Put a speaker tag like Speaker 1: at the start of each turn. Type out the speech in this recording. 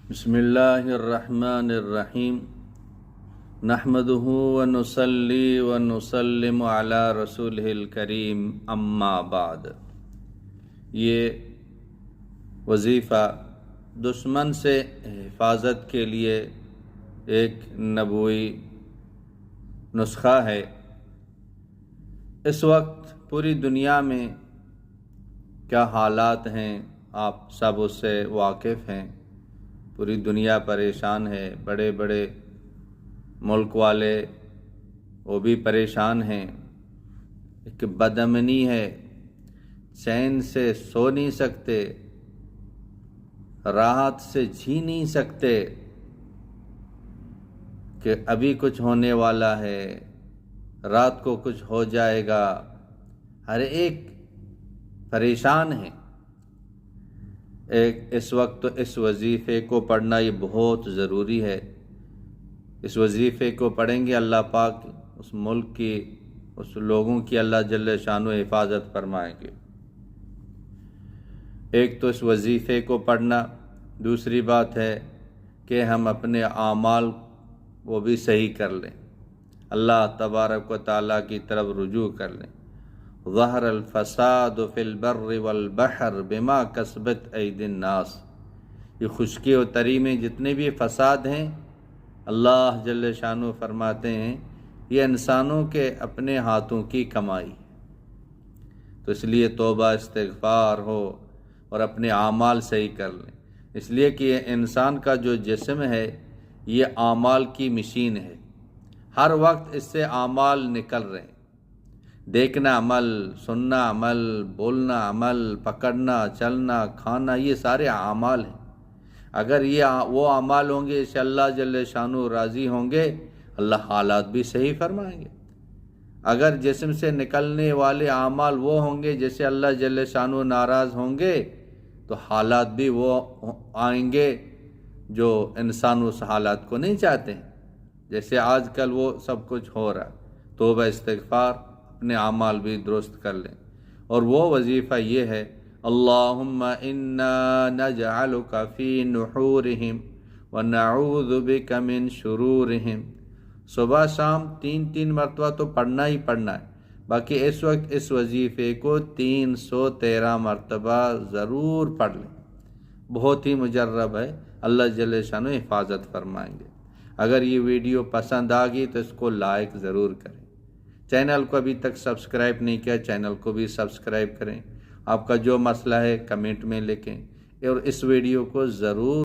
Speaker 1: بسم اللہ الرحمن الرحیم نحمدہ ونصلی ونسلم علی رسولہ الکریم اما بعد۔ یہ وظیفہ دشمن سے حفاظت کے لیے ایک نبوی نسخہ ہے۔ اس وقت پوری دنیا میں کیا حالات ہیں آپ سب اس سے واقف ہیں۔ پوری دنیا پریشان ہے، بڑے بڑے ملک والے وہ بھی پریشان ہیں۔ ایک بدامنی ہے، چین سے سو نہیں سکتے، راحت سے جی نہیں سکتے کہ ابھی کچھ ہونے والا ہے، رات کو کچھ ہو جائے گا۔ ہر ایک پریشان ہے۔ اس وقت تو اس وظیفے کو پڑھنا یہ بہت ضروری ہے۔ اس وظیفے کو پڑھیں گے اللہ پاک اس ملک کی، اس لوگوں کی اللہ جل شانہ حفاظت فرمائیں گے۔ ایک تو اس وظیفے کو پڑھنا، دوسری بات ہے کہ ہم اپنے اعمال وہ بھی صحیح کر لیں، اللہ تبارک و تعالیٰ کی طرف رجوع کر لیں۔ ظہر الفساد فی البر والبحر بما کسبت ایدی الناس۔ یہ خشکی و تری میں جتنے بھی فساد ہیں، اللہ جل شانہ فرماتے ہیں یہ انسانوں کے اپنے ہاتھوں کی کمائی۔ تو اس لیے توبہ استغفار ہو اور اپنے اعمال صحیح کر لیں، اس لیے کہ یہ انسان کا جو جسم ہے یہ اعمال کی مشین ہے۔ ہر وقت اس سے اعمال نکل رہے ہیں۔ دیکھنا عمل، سننا عمل، بولنا عمل، پکڑنا، چلنا، کھانا، یہ سارے اعمال ہیں۔ اگر یہ وہ اعمال ہوں گے اسے اللہ جل شانہ راضی ہوں گے، اللہ حالات بھی صحیح فرمائیں گے۔ اگر جسم سے نکلنے والے اعمال وہ ہوں گے جیسے اللہ جل شانہ ناراض ہوں گے، تو حالات بھی وہ آئیں گے جو انسان اس حالات کو نہیں چاہتے ہیں، جیسے آج کل وہ سب کچھ ہو رہا ہے۔ توبہ استغفار، اپنے اعمال بھی درست کر لیں۔ اور وہ وظیفہ یہ ہے، اللہم انا نجعلک فی نحورہم ونعوذ بک من شرورہم۔ صبح شام 3 مرتبہ تو پڑھنا ہی پڑھنا ہے۔ باقی اس وقت اس وظیفے کو 313 مرتبہ ضرور پڑھ لیں۔ بہت ہی مجرب ہے، اللہ جل شانہ حفاظت فرمائیں گے۔ اگر یہ ویڈیو پسند آ گئی تو اس کو لائک ضرور کریں۔ چینل کو ابھی تک سبسکرائب نہیں کیا، چینل کو بھی سبسکرائب کریں۔ آپ کا جو مسئلہ ہے کمنٹ میں لکھیں اور اس ویڈیو کو ضرور